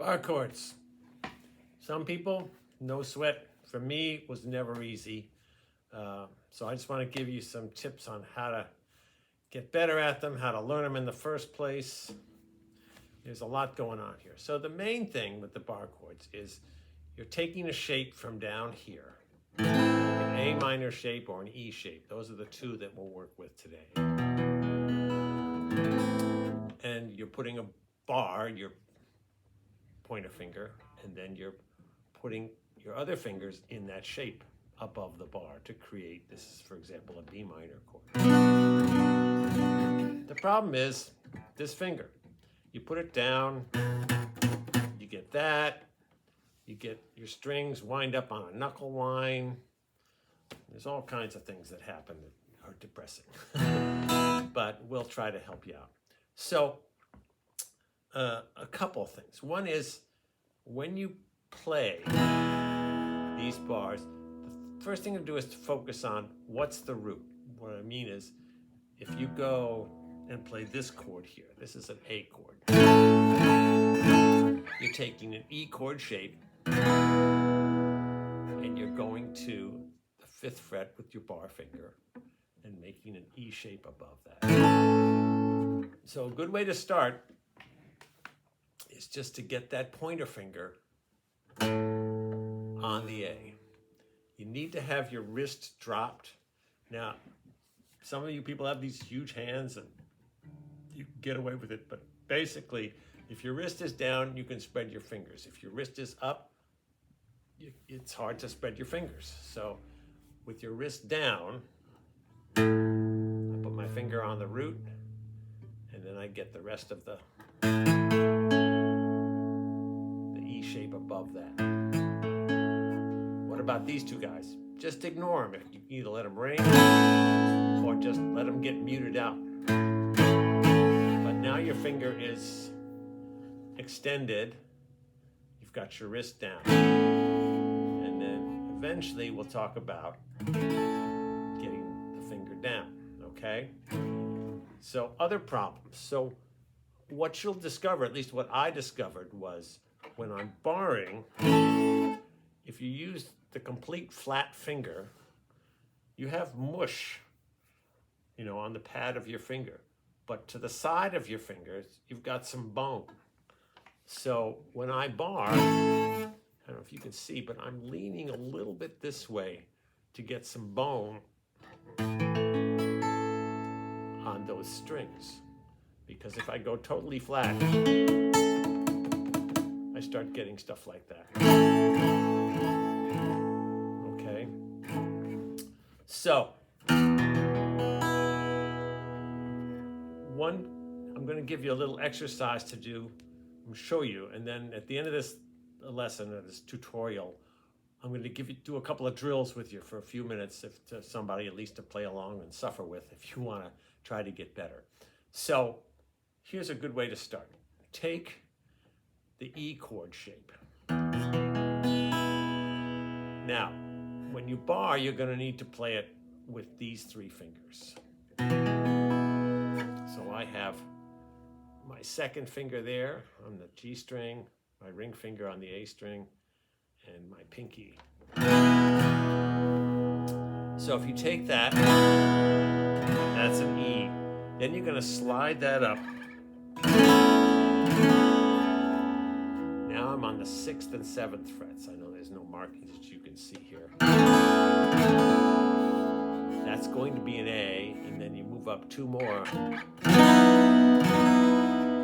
Bar chords. Some people, no sweat. For me, it was never easy. So I just want to give you some tips on how to get better at them, how to learn them in the first place. There's a lot going on here. So the main thing with the bar chords is you're taking a shape from down here, an A minor shape or an E shape. Those are the two that we'll work with today. And you're putting a bar, your pointer finger, and then you're putting your other fingers in that shape above the bar to create, this is, for example, a B minor chord. The problem is this finger. You put it down, you get that, you get your strings wind up on a knuckle line. There's all kinds of things that happen that are depressing, but we'll try to help you out. So a couple of things. One is when you play these bars, the first thing to do is to focus on what's the root. What I mean is if you go and play this chord here, this is an A chord. You're taking an E chord shape and you're going to the 5th fret with your bar finger and making an E shape above that. So a good way to start is just to get that pointer finger on the A. You need to have your wrist dropped. Now, some of you people have these huge hands and you can get away with it, but basically, if your wrist is down, you can spread your fingers. If your wrist is up, it's hard to spread your fingers. So with your wrist down, I put my finger on the root, and then I get the rest of the E shape above that. What about these two guys? Just ignore them. You can either let them ring or just let them get muted out. But now your finger is extended. You've got your wrist down. And then eventually we'll talk about getting the finger down, okay? So other problems. So what you'll discover, at least what I discovered, was when I'm barring, if you use the complete flat finger, you have mush, on the pad of your finger. But to the side of your fingers, you've got some bone. So when I bar, I don't know if you can see, but I'm leaning a little bit this way to get some bone on those strings. Because if I go totally flat, I start getting stuff like that. Okay? So, I'm going to give you a little exercise to do, show you, and then at the end of this lesson, or this tutorial, I'm going to do a couple of drills with you for a few minutes, to somebody at least to play along and suffer with if you want to try to get better. So here's a good way to start. Take the E chord shape. Now, when you bar, you're going to need to play it with these 3 fingers. So I have my 2nd finger there on the G string, my ring finger on the A string, and my pinky. So if you take that, that's an E. Then you're going to slide that up. Now I'm on the 6th and 7th frets. I know there's no markings that you can see here. That's going to be an A, and then you move up 2 more.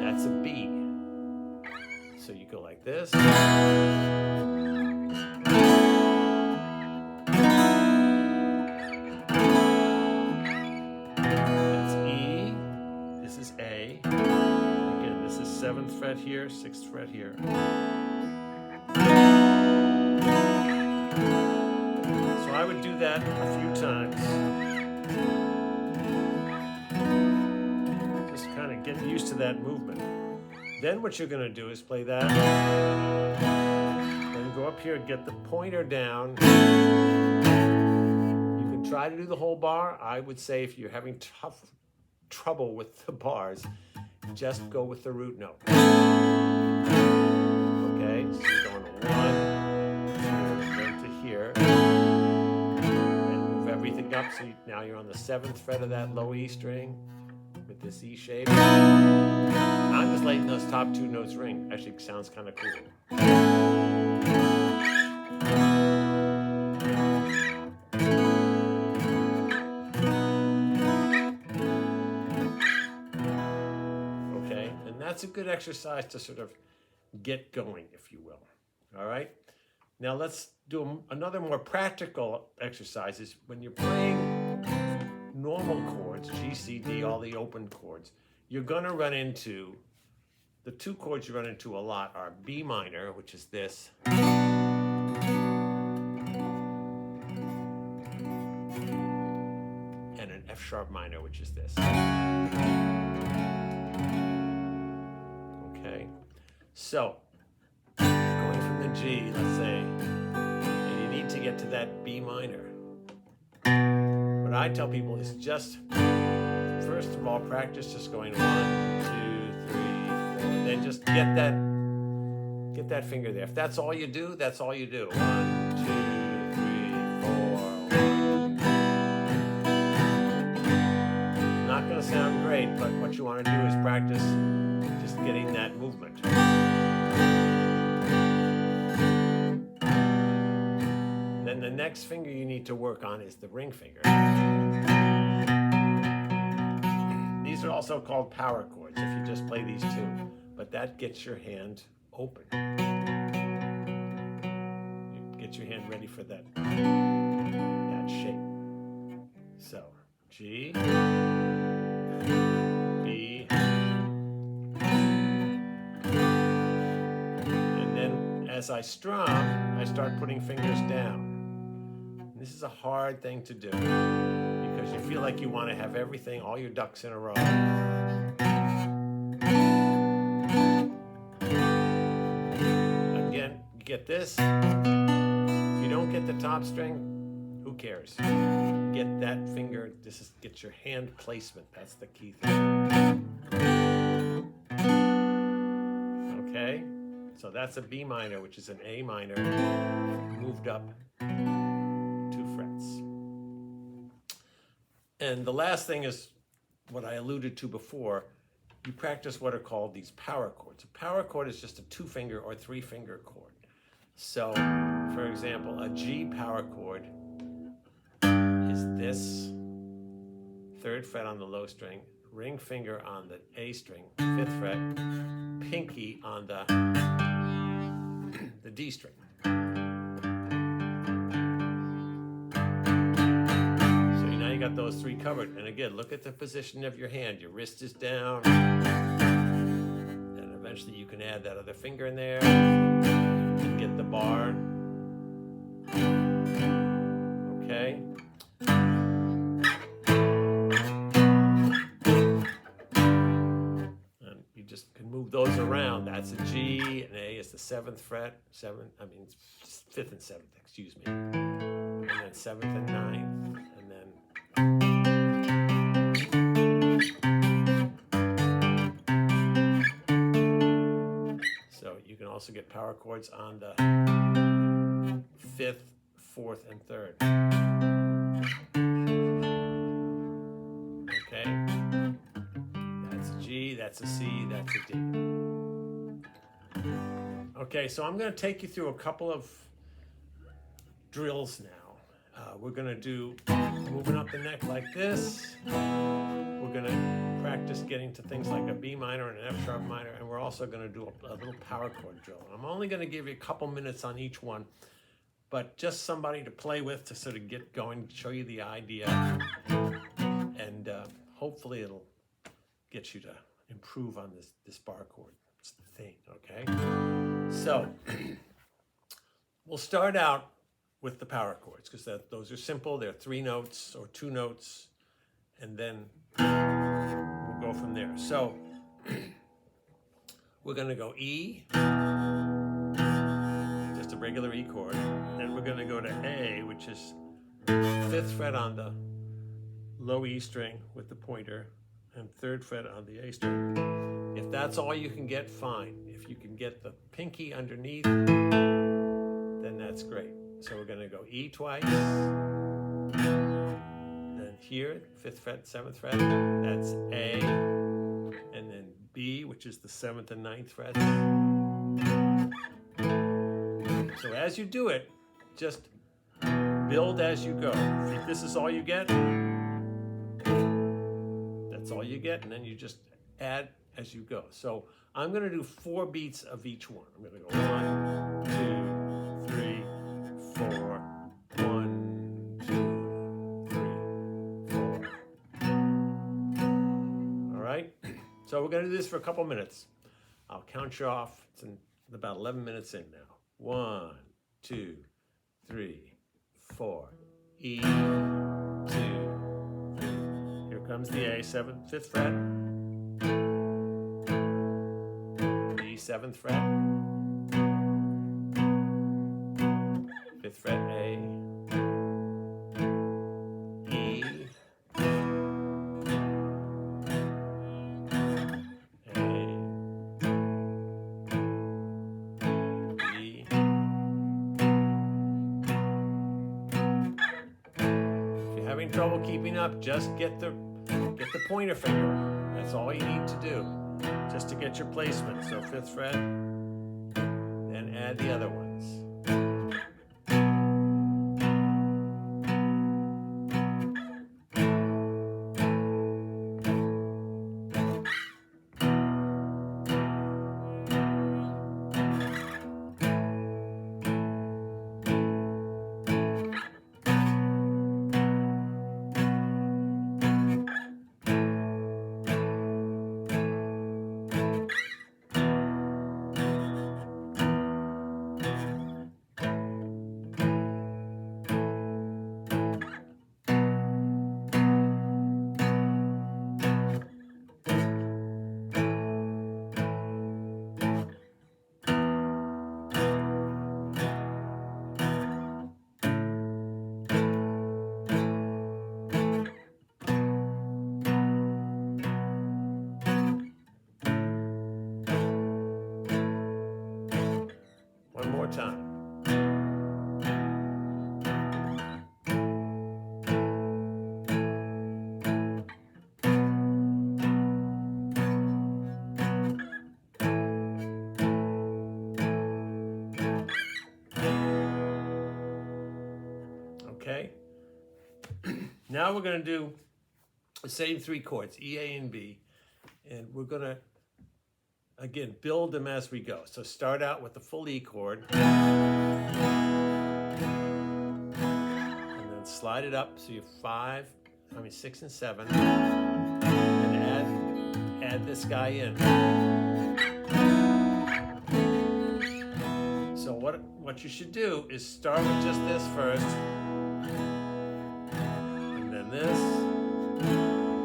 That's a B. So you go like this. That's E. This is A. Again, this is 7th fret here, 6th fret here. So I would do that a few times. Just kind of get used to that movement. Then what you're going to do is play that. Then go up here and get the pointer down. You can try to do the whole bar. I would say if you're having trouble with the bars, just go with the root note. So you're going to 1, 2, then to here, and move everything up. So now you're on the 7th fret of that low E string with this E shape. I'm just letting those top 2 notes ring. Actually, sounds kind of cool. That's a good exercise to sort of get going, if you will. All right. Now let's do another more practical exercise. Is when you're playing normal chords, G, C, D, all the open chords, you're going to run into, the 2 chords you run into a lot are B minor, which is this, and an F sharp minor, which is this. So, going from the G, let's say, and you need to get to that B minor. What I tell people is just, first of all, practice just going 1, 2, 3, 4, then just get that finger there. If that's all you do, that's all you do. 1, 2, 3, 4, 1. Not going to sound great, but what you want to do is practice just getting that movement. Then the next finger you need to work on is the ring finger. These are also called power chords if you just play these 2, but that gets your hand open. You get your hand ready for that shape. So, G, B, and then as I strum, I start putting fingers down. This is a hard thing to do because you feel like you want to have everything, all your ducks in a row. Again, you get this. If you don't get the top string, who cares? Get that finger, get your hand placement. That's the key thing. Okay? So that's a B minor, which is an A minor, moved up 2 frets. And the last thing is what I alluded to before. You practice what are called these power chords. A power chord is just a 2-finger or 3-finger chord. So, for example, a G power chord is this 3rd fret on the low string, ring finger on the A string, 5th fret, pinky on the D string. So now you got those 3 covered. And again, look at the position of your hand. Your wrist is down. And eventually you can add that other finger in there and get the bar. Okay. And you just can move those around. That's a G, and A is the 7th fret. 5th and 7th, excuse me. And then 7th and 9th. And then so you can also get power chords on the 5th, 4th, and 3rd. Okay. That's a G, that's a C, that's a D. Okay, so I'm going to take you through a couple of drills now. We're going to do moving up the neck like this. We're going to practice getting to things like a B minor and an F sharp minor, and we're also going to do a little power chord drill. I'm only going to give you a couple minutes on each one, but just somebody to play with to sort of get going, show you the idea, and hopefully it'll get you to improve on this bar chord. It's the thing, okay? So we'll start out with the power chords because those are simple. They're 3 notes or 2 notes, and then we'll go from there. So we're going to go E, just a regular E chord. Then we're going to go to A, which is 5th fret on the low E string with the pointer, and 3rd fret on the A string. If that's all you can get, fine. If you can get the pinky underneath, then that's great. So we're going to go E twice, then here, 5th fret, 7th fret, that's A, and then B, which is the 7th and 9th frets. So as you do it, just build as you go. If this is all you get, that's all you get, and then you just add as you go. So I'm going to do 4 beats of each one. I'm going to go 1, 2, 3, 4, 1, 2, 3, 4. All right? So we're going to do this for a couple minutes. I'll count you off. It's about 11 minutes in now. 1, 2, 3, 4. E, 2, 3. Here comes the A, 7th, 5th fret. B, 7th fret. 5th fret, A. E. Having trouble keeping up, just get the pointer finger. That's all you need to do, just to get your placement. So 5th fret, then add the other ones. One more time. Okay. Now we're going to do the same 3 chords, E, A, and B, and we're going to again build them as we go. So start out with the full E chord, and then slide it up so you have 6 and 7, and add this guy in. So what you should do is start with just this first, and then this.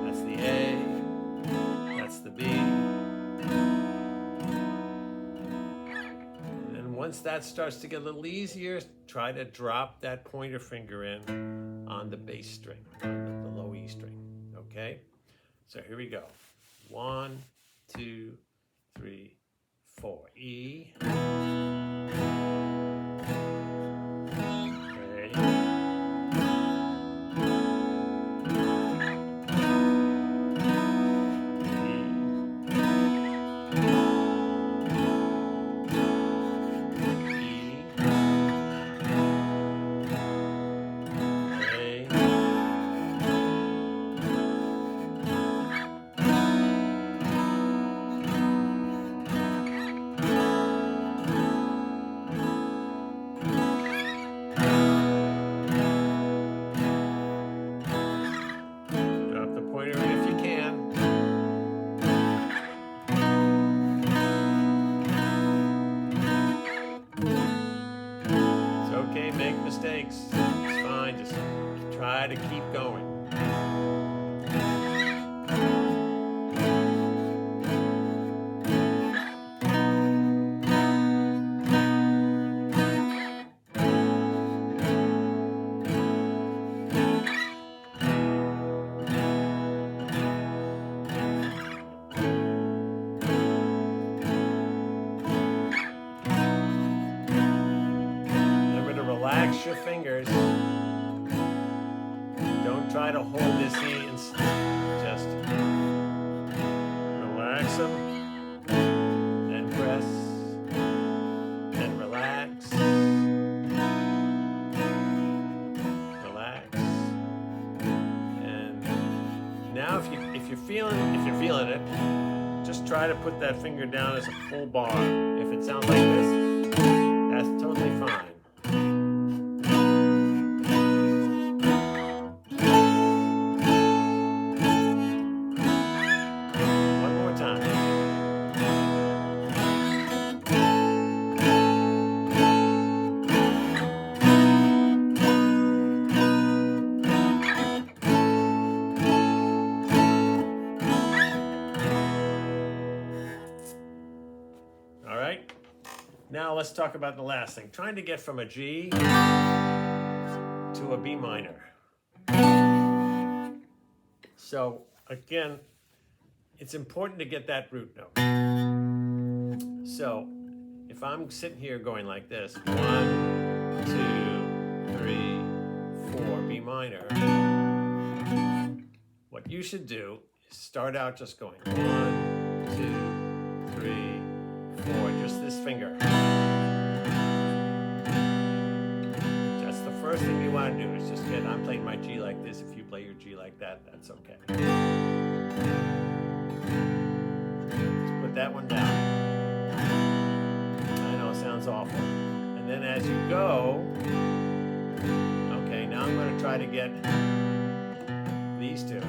That's the A, that's the B. Once that starts to get a little easier, try to drop that pointer finger in on the bass string, the low E string, okay? So here we go. 1, 2, 3, 4. E. Mistakes. It's fine, just try to keep going. relax your fingers. Don't try to hold this E, and just relax them, and press, and relax, relax. And now if you're feeling it, just try to put that finger down as a full bar. If it sounds like this, that's totally fine. One more time. All right. Now let's talk about the last thing. Trying to get from a G to a B minor. So again, it's important to get that root note. So if I'm sitting here going like this, 1, 2, 3, 4, B minor, what you should do is start out just going 1, 2, 3, 4, just this finger. That's the first thing you want to do is just get, I'm playing my G like this. If you play your G like that, that's okay. Just put that one down. I know it sounds awful. And then as you go, okay, now I'm going to try to get these two.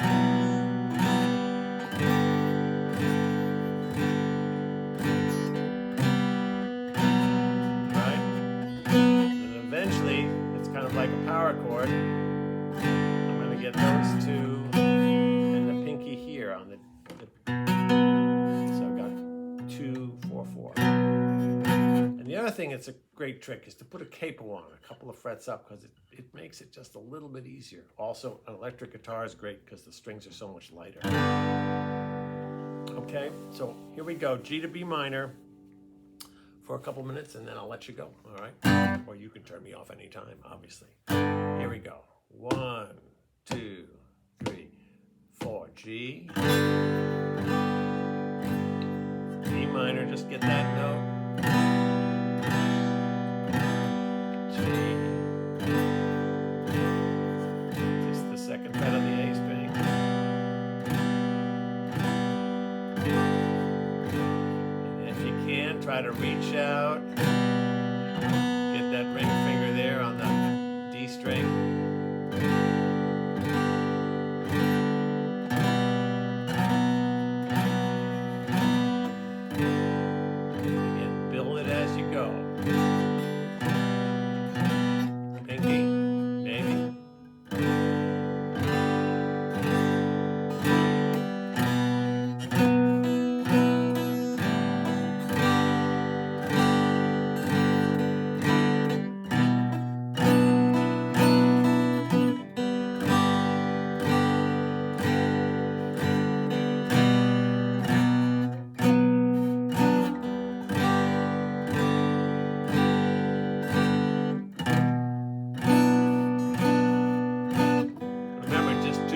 Like a power chord, I'm going to get those two and the pinky here on the so I've got 2, 4, 4. And the other thing that's a great trick is to put a capo on, a couple of frets up, because it makes it just a little bit easier. Also, an electric guitar is great because the strings are so much lighter. Okay, so here we go, G to B minor for a couple minutes, and then I'll let you go, all right? Or you can turn me off anytime, obviously. Here we go. 1, 2, 3, 4, G. B minor, just get that note. G. Just the second fret of the A string. Try to reach out, get that ring finger there on the D string. Again, build it as you go. Pinky, maybe.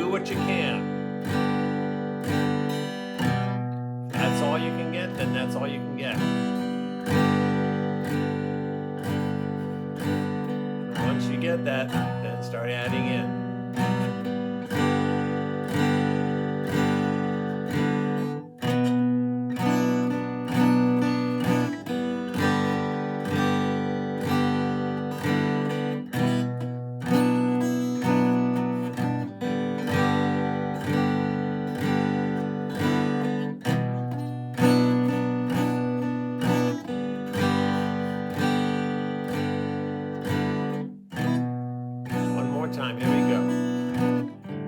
What you can. If that's all you can get, then that's all you can get. And once you get that, then start adding in. Time. Here we go.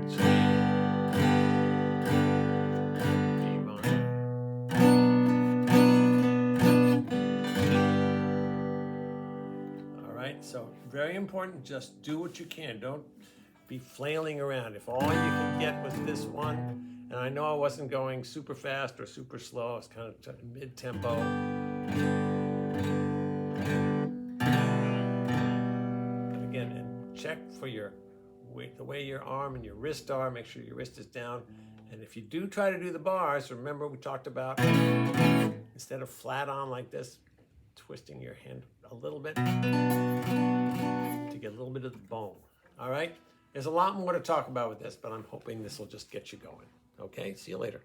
G, B minor, G. All right, so very important, just do what you can. Don't be flailing around. If all you can get was this one, and I know I wasn't going super fast or super slow, it's kind of mid-tempo. check for your weight, the way your arm and your wrist are. Make sure your wrist is down. And if you do try to do the bars, remember we talked about instead of flat on like this, twisting your hand a little bit to get a little bit of the bone. All right? There's a lot more to talk about with this, but I'm hoping this will just get you going. Okay? See you later.